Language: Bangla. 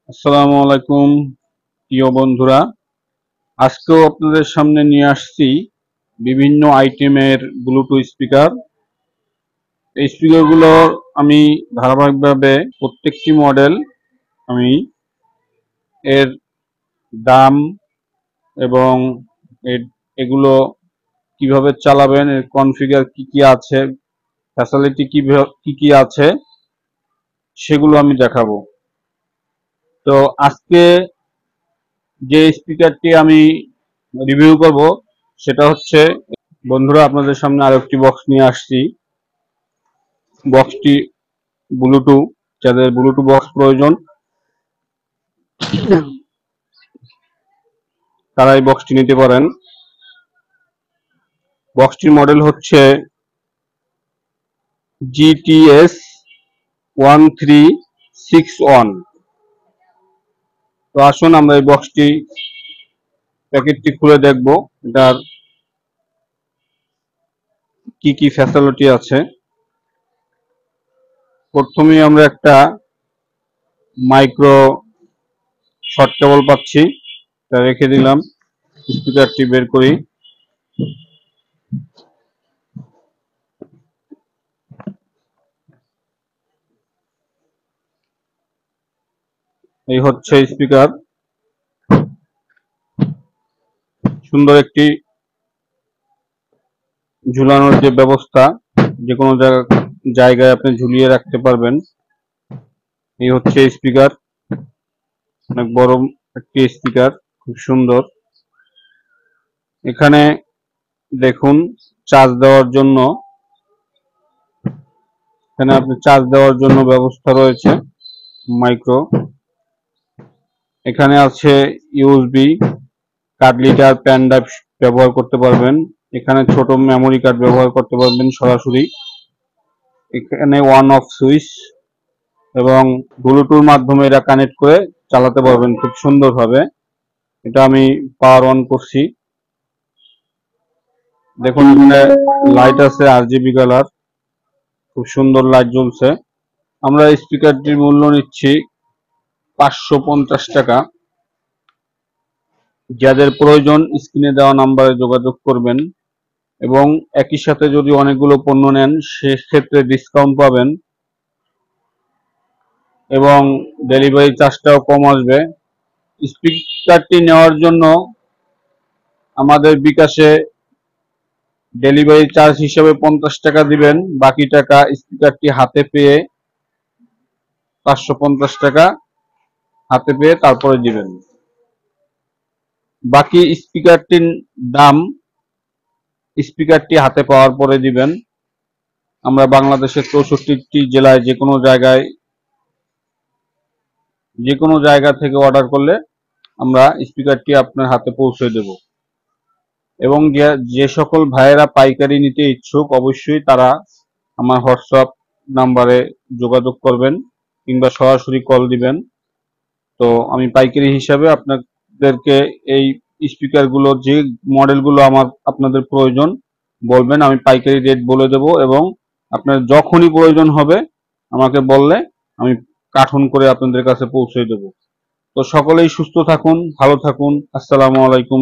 আসসালামু আলাইকুম প্রিয় বন্ধুরা। আজকেও আপনাদের সামনে নিয়ে আসছি বিভিন্ন আইটেমের ব্লুটুথ স্পিকার। এই স্পিকারগুলো আমি ধারাবাহিকভাবে প্রত্যেকটি মডেল আমি এর দাম এবং এগুলো কিভাবে চালাবেন, এর কনফিগার কি কি আছে, ফ্যাসিলিটি কি কি আছে সেগুলো আমি দেখাবো। তো আজকে যে স্পিকারটি আমি রিভিউ করব সেটা হচ্ছে, বন্ধুরা আপনাদের সামনে আরেকটি বক্স নিয়ে আসছি। বক্সটি ব্লুটুথ, যাদের ব্লুটুথ বক্স প্রয়োজন তারা এই বক্সটি নিতে পারেন। বক্সটির মডেল হচ্ছে GTS 1361। তো আসুন আমরা এই বক্সটি প্যাকেটটি খুলে দেখব এটার কি কি ফ্যাসিলিটি আছে। প্রথমেই আমরা একটা মাইক্রো শর্ট কেবল পাচ্ছি, তা রেখে দিলাম। স্পিকারটি বের করি। এই হচ্ছে স্পিকার, সুন্দর একটি ঝুলানোর যে ব্যবস্থা, যে কোনো জায়গায় আপনি ঝুলিয়ে রাখতে পারবেন। এই হচ্ছে স্পিকার, অনেক বড় একটি স্পিকার, খুব সুন্দর। এখানে দেখুন চার্জ দেওয়ার জন্য, এখানে আপনি চার্জ দেওয়ার জন্য ব্যবস্থা রয়েছে মাইক্রো। এখানে আছে USB, card reader, pen drive ব্যবহার করতে পারবেন। এখানে ছোট মেমোরি কার্ড ব্যবহার করতে পারবেন সরাসরি। এখানে ওয়ান অফ সুইচ এবং ব্লুটুথ মাধ্যমে এটা কানেক্ট করে চালাতে পারবেন খুব সুন্দরভাবে। এটা আমি পাওয়ার অন করছি, দেখুন এখানে লাইট আছে RGB কালার, খুব সুন্দর লাইট জ্বলছে। আমরা স্পিকারটির মূল্য নিচ্ছি 550 টাকা। যাদের প্রয়োজন স্ক্রিনে দেওয়া নাম্বারে যোগাযোগ করবেন, এবং একই সাথে যদি অনেকগুলো পণ্য নেন সেক্ষেত্রে ডিসকাউন্ট পাবেন এবং ডেলিভারি চার্জটাও কম আসবে। স্পিকারটি নেওয়ার জন্য আমাদের বিকাশে ডেলিভারি চার্জ হিসেবে 50 টাকা দিবেন, বাকি টাকা স্পিকারটি হাতে পেয়ে 550 টাকা হাতে পেয়ে তারপরে দিবেন। বাকি স্পিকারটির দাম স্পিকারটি হাতে পাওয়ার পরে দিবেন। আমরা বাংলাদেশের 64টি জেলায় যে কোনো জায়গা থেকে অর্ডার করলে আমরা স্পিকারটি আপনার হাতে পৌঁছে দেব। এবং যে সকল ভাইয়েরা পাইকারি নিতে ইচ্ছুক অবশ্যই তারা আমার হোয়াটসঅ্যাপ নাম্বারে যোগাযোগ করবেন কিংবা সরাসরি কল দিবেন। তো আমি পাইকারি হিসাবে আপনাদেরকে এই স্পিকারগুলো, যে মডেলগুলো আপনাদের প্রয়োজন বলবেন, আমি পাইকারি রেট বলে দেব এবং আপনার যখনই প্রয়োজন হবে আমাকে বললে আমি কার্টুন করে আপনাদের কাছে পৌঁছে দেব। তো সকলেই সুস্থ থাকুন, ভালো থাকুন। আসসালামু আলাইকুম।